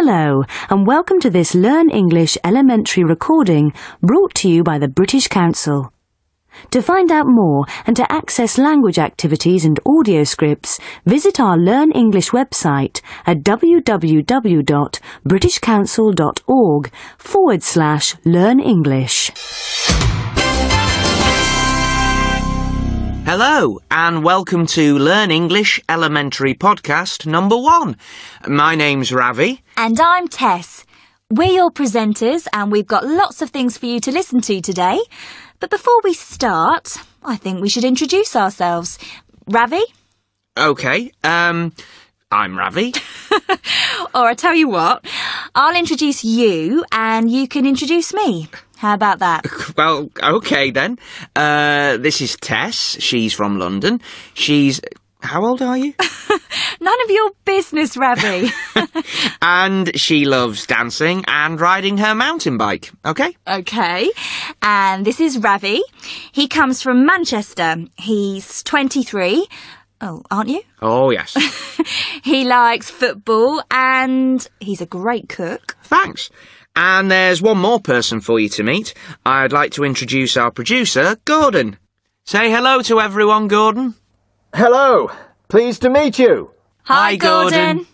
Hello, and welcome to this Learn English elementary recording brought to you by the British Council. To find out more and to access language activities and audio scripts, visit our Learn English website at www.britishcouncil.org/learn-english. Hello, and welcome to Learn English Elementary Podcast number 1. My name's Ravi. And I'm Tess. We're your presenters, and we've got lots of things for you to listen to today. But before we start, I think we should introduce ourselves. Ravi? OK, I'm Ravi. Or I tell you what, I'll introduce you, and you can introduce me. How about that? Well, OK then. This is Tess. She's from London. How old are you? None of your business, Ravi. And she loves dancing and riding her mountain bike. OK? OK. And this is Ravi. He comes from Manchester. He's 23. Oh, aren't you? Oh, yes. He likes football and he's a great cook. Thanks. And there's one more person for you to meet. I'd like to introduce our producer, Gordon. Say hello to everyone, Gordon. Hello. Pleased to meet you. Hi, Gordon.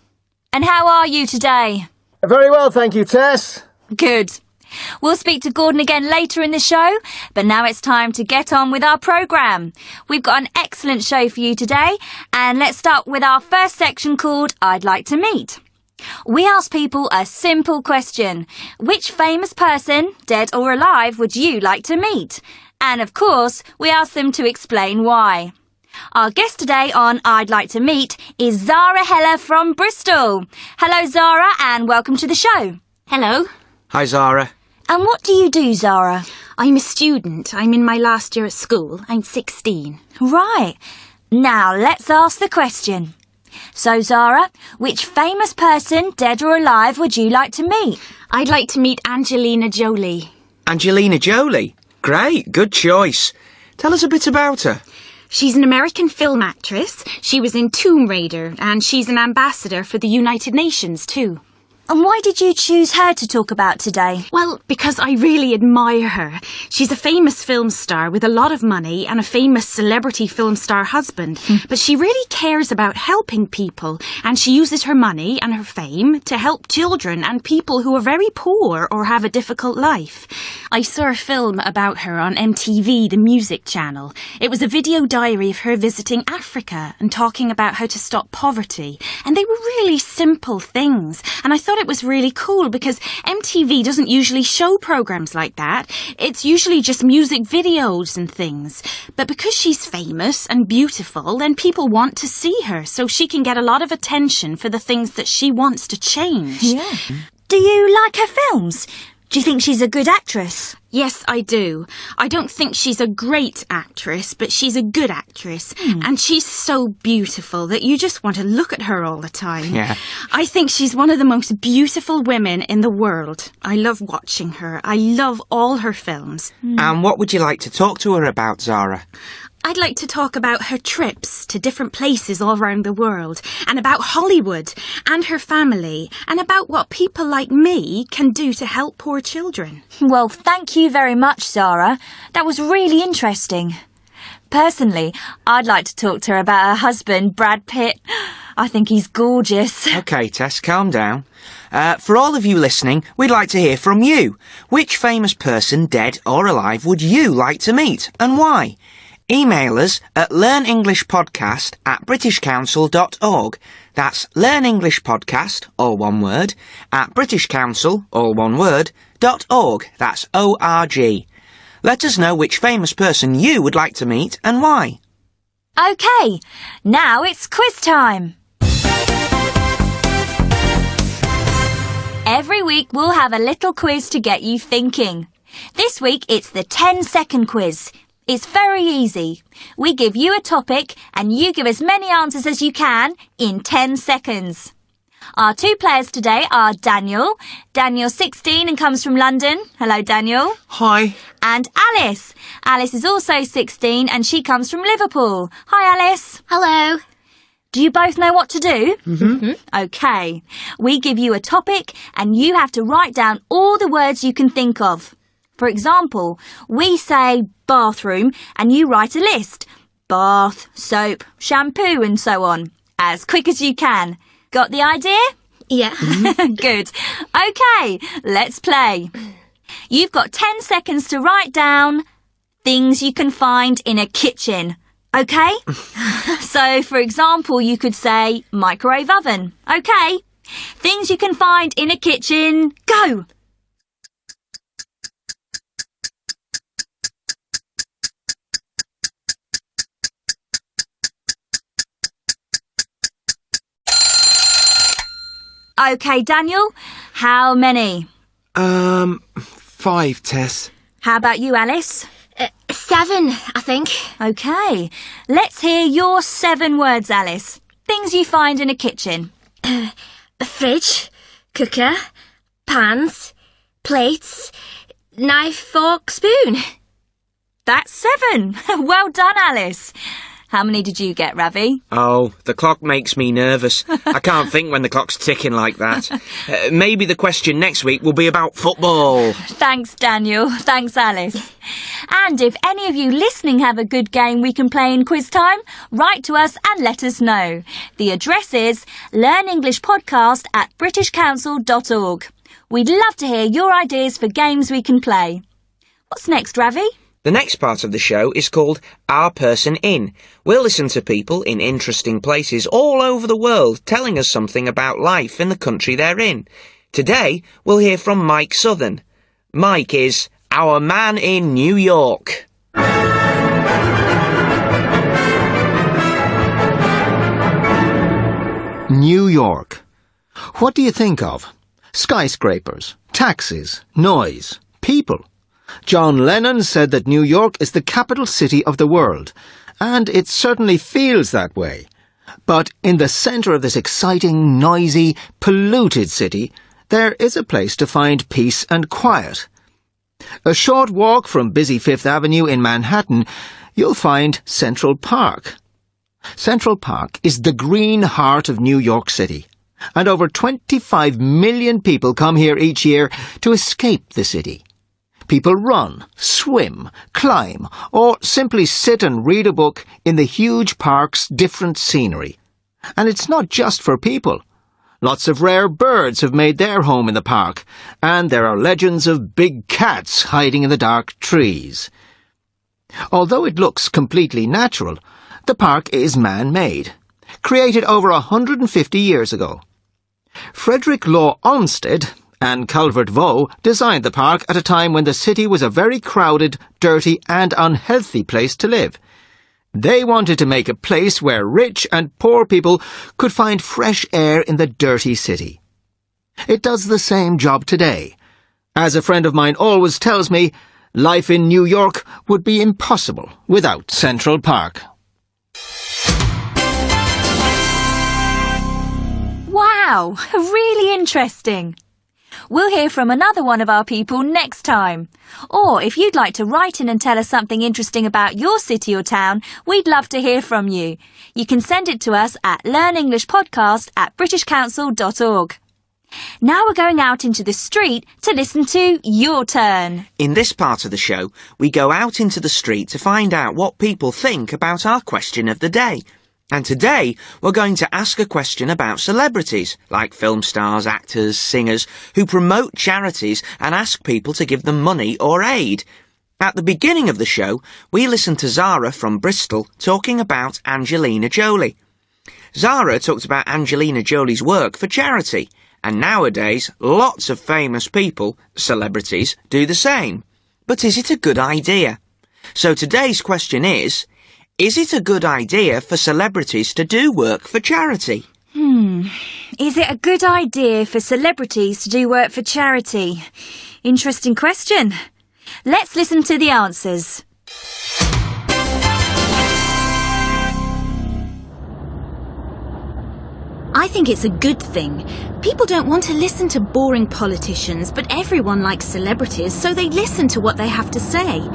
And how are you today? Very well, thank you, Tess. Good. We'll speak to Gordon again later in the show, but now it's time to get on with our programme. We've got an excellent show for you today, and let's start with our first section called I'd Like to Meet. We ask people a simple question. Which famous person, dead or alive, would you like to meet? And of course, we ask them to explain why. Our guest today on I'd Like to Meet is Zara Heller from Bristol. Hello, Zara, and welcome to the show. Hello. Hi, Zara. And what do you do, Zara? I'm a student. I'm in my last year at school. I'm 16. Right. Now, let's ask the question. So, Zara, which famous person, dead or alive, would you like to meet? I'd like to meet Angelina Jolie. Angelina Jolie? Great, good choice. Tell us a bit about her. She's an American film actress. She was in Tomb Raider, and she's an ambassador for the United Nations too. And why did you choose her to talk about today? Well, because I really admire her. She's a famous film star with a lot of money and a famous celebrity film star husband. But she really cares about helping people, and she uses her money and her fame to help children and people who are very poor or have a difficult life. I saw a film about her on MTV, the music channel. It was a video diary of her visiting Africa and talking about how to stop poverty. And they were really simple things. And I thought it was really cool because MTV doesn't usually show programs like that. It's usually just music videos and things. But because she's famous and beautiful, then people want to see her so she can get a lot of attention for the things that she wants to change. Yeah. Do you like her films? Do you think she's a good actress? Yes, I do. I don't think she's a great actress, but she's a good actress. And she's so beautiful that you just want to look at her all the time. Yeah. I think she's one of the most beautiful women in the world. I love watching her. I love all her films. And what would you like to talk to her about, Zara? I'd like to talk about her trips to different places all around the world, and about Hollywood and her family, and about what people like me can do to help poor children. Well, thank you very much, Zara. That was really interesting. Personally, I'd like to talk to her about her husband, Brad Pitt. I think he's gorgeous. OK, Tess, calm down. For all of you listening, we'd like to hear from you. Which famous person, dead or alive, would you like to meet, and why? Email us at learnenglishpodcast@britishcouncil.org. That's learnenglishpodcast, all one word, at britishcouncil, all one word, .org. That's O-R-G. Let us know which famous person you would like to meet and why. OK, now it's quiz time. Every week we'll have a little quiz to get you thinking. This week it's the 10-second quiz. It's very easy. We give you a topic and you give as many answers as you can in 10 seconds. Our two players today are Daniel. Daniel's 16 and comes from London. Hello, Daniel. Hi. And Alice. Alice is also 16 and she comes from Liverpool. Hi, Alice. Hello. Do you both know what to do? Mm-hmm. OK. We give you a topic and you have to write down all the words you can think of. For example, we say bathroom and you write a list. Bath, soap, shampoo and so on. As quick as you can. Got the idea? Yeah. Good. OK, let's play. You've got 10 seconds to write down things you can find in a kitchen. OK? So, for example, you could say microwave oven. OK. Things you can find in a kitchen. Go! OK, Daniel. How many? 5, Tess. How about you, Alice? 7, I think. OK. Let's hear your 7 words, Alice. Things you find in a kitchen. A fridge, cooker, pans, plates, knife, fork, spoon. That's 7. Well done, Alice. How many did you get, Ravi? Oh, the clock makes me nervous. I can't think when the clock's ticking like that. Maybe the question next week will be about football. Thanks, Daniel. Thanks, Alice. And if any of you listening have a good game we can play in quiz time, write to us and let us know. The address is learnenglishpodcast@britishcouncil.org. We'd love to hear your ideas for games we can play. What's next, Ravi? The next part of the show is called Our Person In. We'll listen to people in interesting places all over the world telling us something about life in the country they're in. Today, we'll hear from Mike Southern. Mike is our man in New York. New York. What do you think of? Skyscrapers, taxis, noise, people. John Lennon said that New York is the capital city of the world, and it certainly feels that way. But in the centre of this exciting, noisy, polluted city, there is a place to find peace and quiet. A short walk from busy Fifth Avenue in Manhattan, you'll find Central Park. Central Park is the green heart of New York City, and over 25 million people come here each year to escape the city. People run, swim, climb, or simply sit and read a book in the huge park's different scenery. And it's not just for people. Lots of rare birds have made their home in the park, and there are legends of big cats hiding in the dark trees. Although it looks completely natural, the park is man-made, created over 150 years ago. Frederick Law Olmsted and Calvert Vaux designed the park at a time when the city was a very crowded, dirty and unhealthy place to live. They wanted to make a place where rich and poor people could find fresh air in the dirty city. It does the same job today. As a friend of mine always tells me, life in New York would be impossible without Central Park. Wow, really interesting. We'll hear from another one of our people next time. Or if you'd like to write in and tell us something interesting about your city or town, we'd love to hear from you. You can send it to us at learnenglishpodcast@britishcouncil.org. Now we're going out into the street to listen to Your Turn. In this part of the show, we go out into the street to find out what people think about our question of the day. And today, we're going to ask a question about celebrities, like film stars, actors, singers, who promote charities and ask people to give them money or aid. At the beginning of the show, we listened to Zara from Bristol talking about Angelina Jolie. Zara talked about Angelina Jolie's work for charity, and nowadays, lots of famous people, celebrities, do the same. But is it a good idea? So today's question is it a good idea for celebrities to do work for charity? Is it a good idea for celebrities to do work for charity? Interesting question. Let's listen to the answers. I think it's a good thing. People don't want to listen to boring politicians, but everyone likes celebrities, so they listen to what they have to say.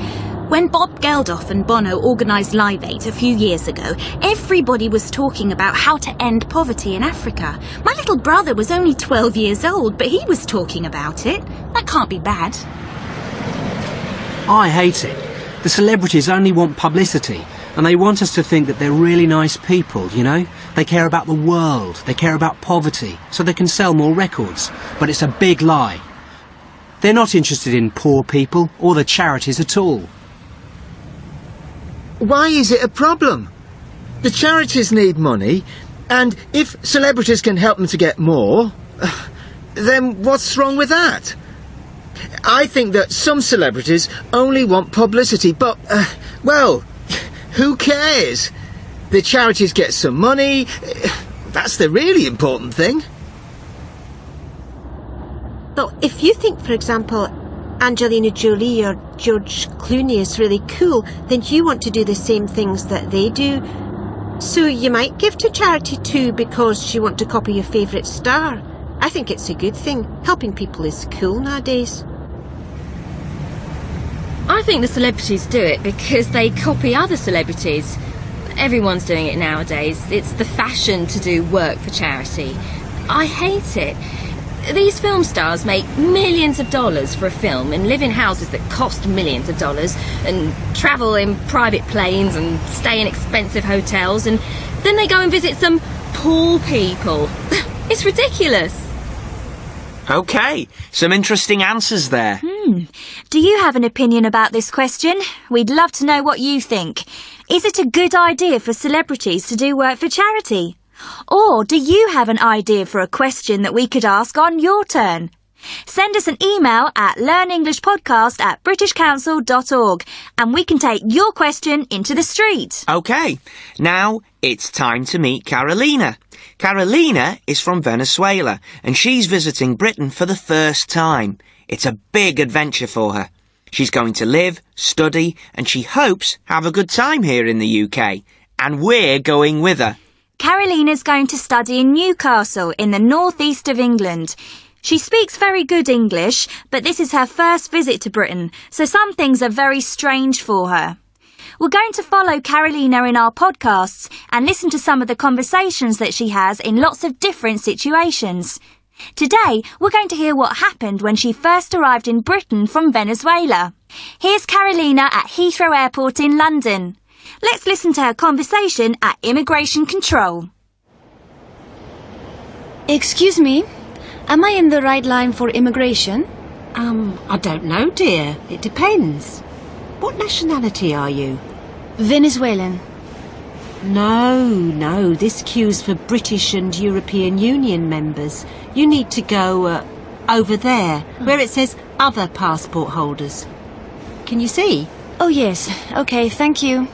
When Bob Geldof and Bono organised Live Aid a few years ago, everybody was talking about how to end poverty in Africa. My little brother was only 12 years old, but he was talking about it. That can't be bad. I hate it. The celebrities only want publicity, and they want us to think that they're really nice people, you know? They care about the world, they care about poverty, so they can sell more records. But it's a big lie. They're not interested in poor people or the charities at all. Why is it a problem? The charities need money, and if celebrities can help them to get more, then what's wrong with that? I think that some celebrities only want publicity, but, well, who cares? The charities get some money. That's the really important thing. But if you think, for example, Angelina Jolie or George Clooney is really cool, then you want to do the same things that they do. So you might give to charity too because you want to copy your favourite star. I think it's a good thing. Helping people is cool nowadays. I think the celebrities do it because they copy other celebrities. Everyone's doing it nowadays. It's the fashion to do work for charity. I hate it. These film stars make millions of dollars for a film and live in houses that cost millions of dollars and travel in private planes and stay in expensive hotels, and then they go and visit some poor people. It's ridiculous. OK, some interesting answers there. Do you have an opinion about this question? We'd love to know what you think. Is it a good idea for celebrities to do work for charity? Or do you have an idea for a question that we could ask on your turn? Send us an email at learnenglishpodcast@britishcouncil.org and we can take your question into the street. OK, now it's time to meet Carolina. Carolina is from Venezuela and she's visiting Britain for the first time. It's a big adventure for her. She's going to live, study, and she hopes have a good time here in the UK. And we're going with her. Carolina's going to study in Newcastle in the northeast of England. She speaks very good English, but this is her first visit to Britain, so some things are very strange for her. We're going to follow Carolina in our podcasts and listen to some of the conversations that she has in lots of different situations. Today, we're going to hear what happened when she first arrived in Britain from Venezuela. Here's Carolina at Heathrow Airport in London. Let's listen to her conversation at immigration control. Excuse me, am I in the right line for immigration? I don't know, dear. It depends. What nationality are you? Venezuelan. No, this queue's for British and European Union members. You need to go over there, where it says other passport holders. Can you see? Oh yes, okay, thank you.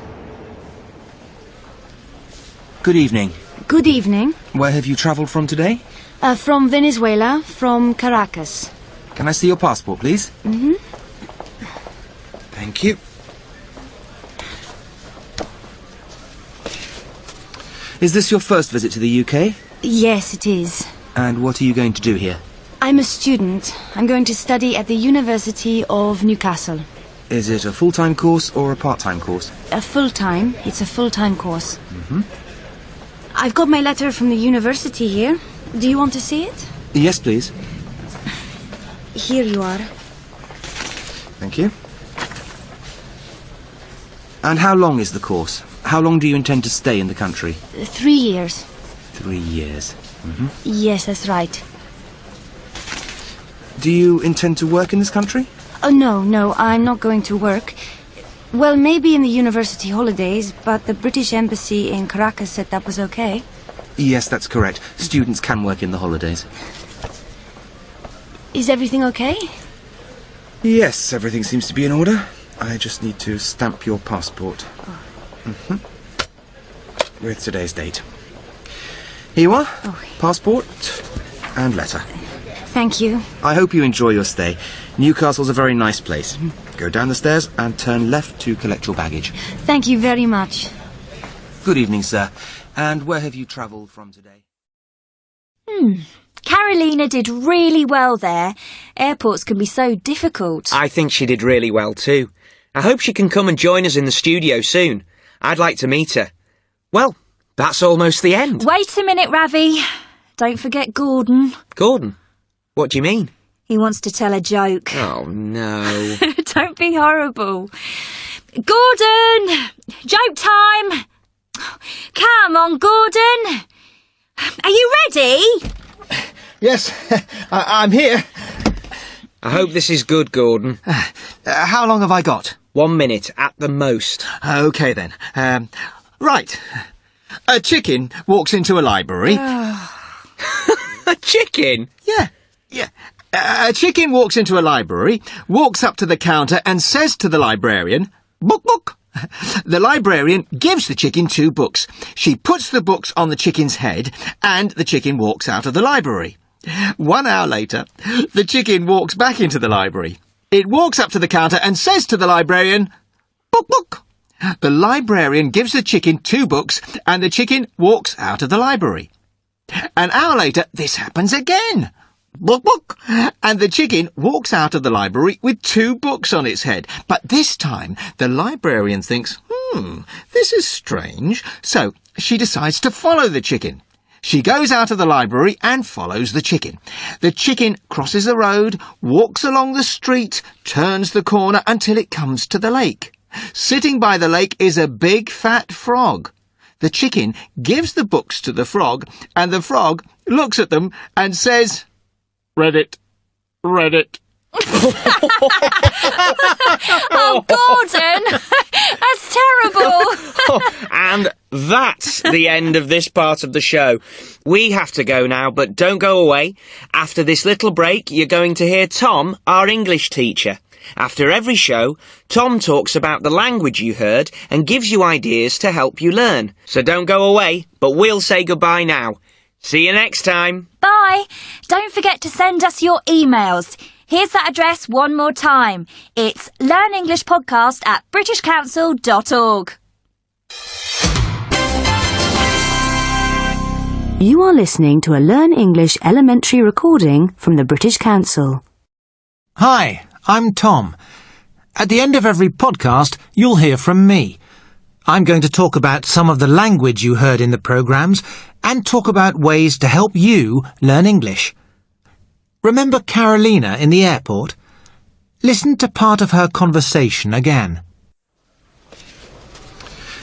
Good evening. Good evening. Where have you travelled from today? From Venezuela, from Caracas. Can I see your passport, please? Mm-hmm. Thank you. Is this your first visit to the UK? Yes, it is. And what are you going to do here? I'm a student. I'm going to study at the University of Newcastle. Is it a full-time course or a part-time course? A full-time. It's a full-time course. Mm-hmm. I've got my letter from the university here. Do you want to see it? Yes, please. Here you are. Thank you. And how long is the course? How long do you intend to stay in the country? 3 years. 3 years. Mm-hmm. Yes, that's right. Do you intend to work in this country? Oh, no, I'm not going to work. Well, maybe in the university holidays, but the British Embassy in Caracas said that was okay. Yes, that's correct. Students can work in the holidays. Is everything okay? Yes, everything seems to be in order. I just need to stamp your passport. Mm-hmm. With today's date. Here you are. Oh. Passport and letter. Thank you. I hope you enjoy your stay. Newcastle's a very nice place. Go down the stairs and turn left to collect your baggage. Thank you very much. Good evening, sir. And where have you travelled from today? Carolina did really well there. Airports can be so difficult. I think she did really well too. I hope she can come and join us in the studio soon. I'd like to meet her. Well, that's almost the end. Wait a minute, Ravi. Don't forget Gordon. Gordon? What do you mean? He wants to tell a joke. Oh, no. Don't be horrible. Gordon! Joke time! Come on, Gordon! Are you ready? Yes, I'm here. I hope this is good, Gordon. How long have I got? 1 minute at the most. OK then. Right. A chicken walks into a library. A chicken? Yeah. A chicken walks into a library, walks up to the counter and says to the librarian, "Book, book." The librarian gives the chicken 2 books. She puts the books on the chicken's head and the chicken walks out of the library. 1 hour later, the chicken walks back into the library. It walks up to the counter and says to the librarian, "Book, book." The librarian gives the chicken 2 books and the chicken walks out of the library. An hour later, this happens again. Book, book. And the chicken walks out of the library with 2 books on its head. But this time, the librarian thinks, this is strange. So she decides to follow the chicken. She goes out of the library and follows the chicken. The chicken crosses the road, walks along the street, turns the corner until it comes to the lake. Sitting by the lake is a big fat frog. The chicken gives the books to the frog, and the frog looks at them and says, "Read it. Read it." Oh, Gordon! That's terrible! And that's the end of this part of the show. We have to go now, but don't go away. After this little break, you're going to hear Tom, our English teacher. After every show, Tom talks about the language you heard and gives you ideas to help you learn. So don't go away, but we'll say goodbye now. See you next time. Bye. Don't forget to send us your emails. Here's that address one more time. It's learnenglishpodcast@britishcouncil.org. You are listening to a Learn English elementary recording from the British Council. Hi, I'm Tom. At the end of every podcast, you'll hear from me. I'm going to talk about some of the language you heard in the programmes and talk about ways to help you learn English. Remember Carolina in the airport? Listen to part of her conversation again.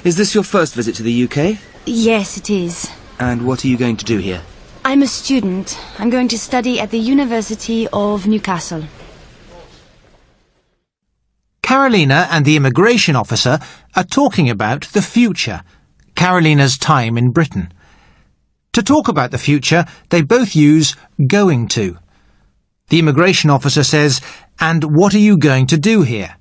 Is this your first visit to the UK? Yes, it is. And what are you going to do here? I'm a student. I'm going to study at the University of Newcastle. Carolina and the immigration officer are talking about the future, Carolina's time in Britain. To talk about the future, they both use going to. The immigration officer says, "And what are you going to do here?"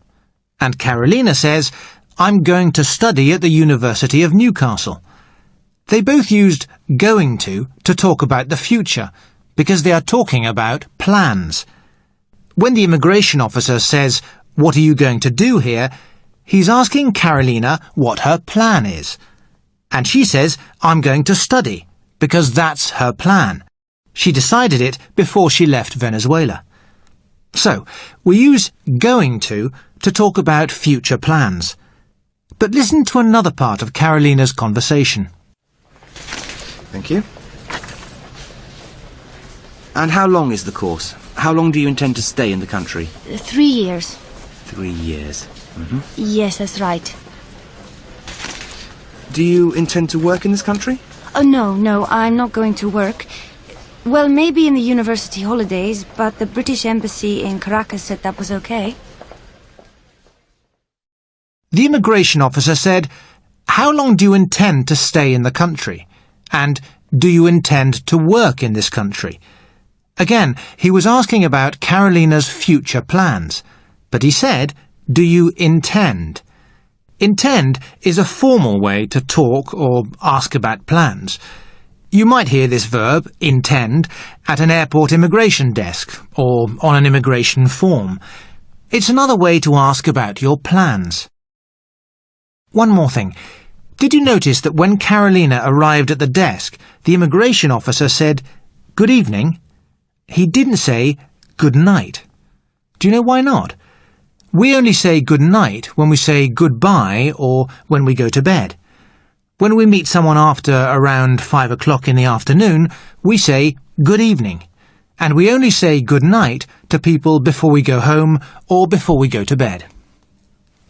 And Carolina says, "I'm going to study at the University of Newcastle." They both used going to talk about the future, because they are talking about plans. When the immigration officer says, "What are you going to do here?" he's asking Carolina what her plan is. And she says, "I'm going to study," because that's her plan. She decided it before she left Venezuela. So, we use going to talk about future plans. But listen to another part of Carolina's conversation. Thank you. And how long is the course? How long do you intend to stay in the country? 3 years. 3 years. Yes, that's right. Do you intend to work in this country? Oh, no, I'm not going to work. Well, maybe in the university holidays, but the British Embassy in Caracas said that was okay. The immigration officer said, "How long do you intend to stay in the country?" And, "Do you intend to work in this country?" Again, he was asking about Carolina's future plans. But he said, "Do you intend?" Intend is a formal way to talk or ask about plans. You might hear this verb, intend, at an airport immigration desk or on an immigration form. It's another way to ask about your plans. One more thing. Did you notice that when Carolina arrived at the desk, the immigration officer said, "Good evening"? He didn't say, "Good night." Do you know why not? We only say good night when we say goodbye or when we go to bed. When we meet someone after around 5 o'clock in the afternoon, we say good evening. And we only say good night to people before we go home or before we go to bed.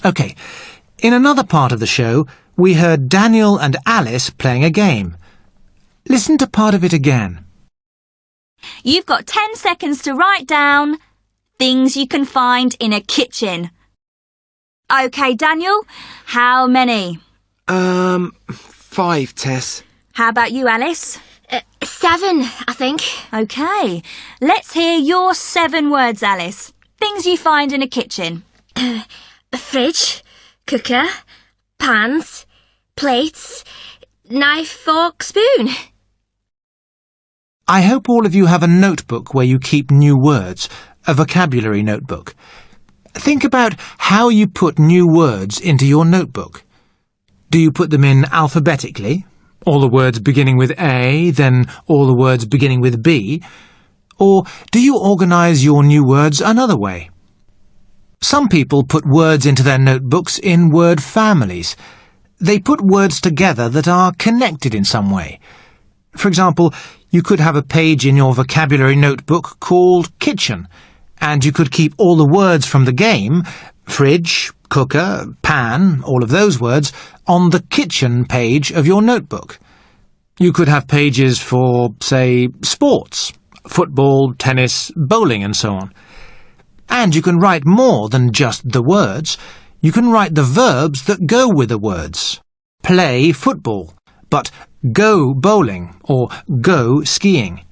OK, in another part of the show, we heard Daniel and Alice playing a game. Listen to part of it again. You've got 10 seconds to write down things you can find in a kitchen. OK, Daniel, how many? 5, Tess. How about you, Alice? 7, I think. OK, let's hear your 7 words, Alice. Things you find in a kitchen. A fridge, cooker, pans, plates, knife, fork, spoon. I hope all of you have a notebook where you keep new words, a vocabulary notebook. Think about how you put new words into your notebook. Do you put them in alphabetically? All the words beginning with A, then all the words beginning with B? Or do you organise your new words another way? Some people put words into their notebooks in word families. They put words together that are connected in some way. For example, you could have a page in your vocabulary notebook called kitchen, and you could keep all the words from the game, fridge, cooker, pan, all of those words, on the kitchen page of your notebook. You could have pages for, say, sports, football, tennis, bowling and so on. And you can write more than just the words. You can write the verbs that go with the words. Play football, but go bowling or go skiing.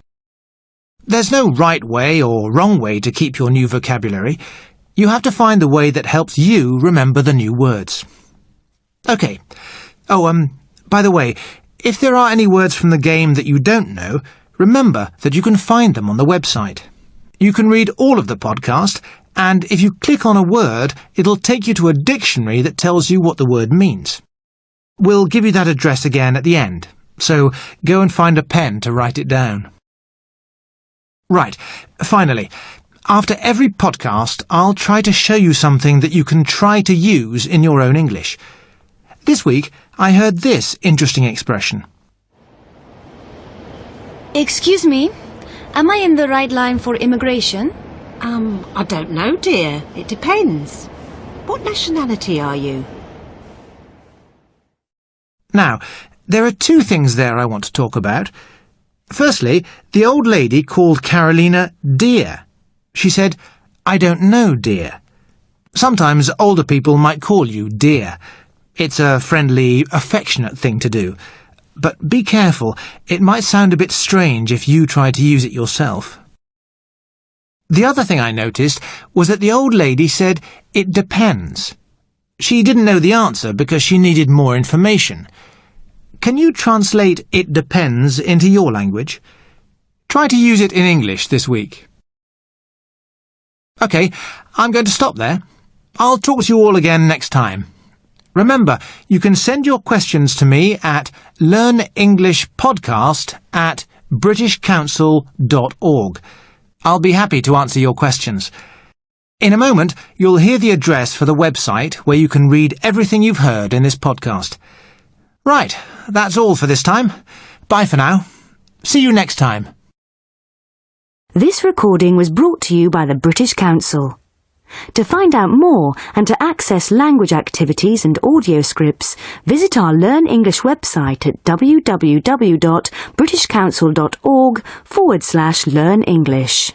There's no right way or wrong way to keep your new vocabulary. You have to find the way that helps you remember the new words. OK. By the way, if there are any words from the game that you don't know, remember that you can find them on the website. You can read all of the podcast, and if you click on a word, it'll take you to a dictionary that tells you what the word means. We'll give you that address again at the end, so go and find a pen to write it down. Right, finally, after every podcast, I'll try to show you something that you can try to use in your own English. This week, I heard this interesting expression. Excuse me, am I in the right line for immigration? I don't know, dear. It depends. What nationality are you? Now, there are 2 things there I want to talk about. Firstly, the old lady called Carolina dear. She said, I don't know, dear. Sometimes older people might call you dear. It's a friendly, affectionate thing to do. But be careful, it might sound a bit strange if you try to use it yourself. The other thing I noticed was that the old lady said, it depends. She didn't know the answer because she needed more information. Can you translate it depends into your language? Try to use it in English this week. OK, I'm going to stop there. I'll talk to you all again next time. Remember, you can send your questions to me at learnenglishpodcast@britishcouncil.org. I'll be happy to answer your questions. In a moment, you'll hear the address for the website where you can read everything you've heard in this podcast. Right, that's all for this time. Bye for now. See you next time. This recording was brought to you by the British Council. To find out more and to access language activities and audio scripts, visit our Learn English website at www.britishcouncil.org/learnenglish.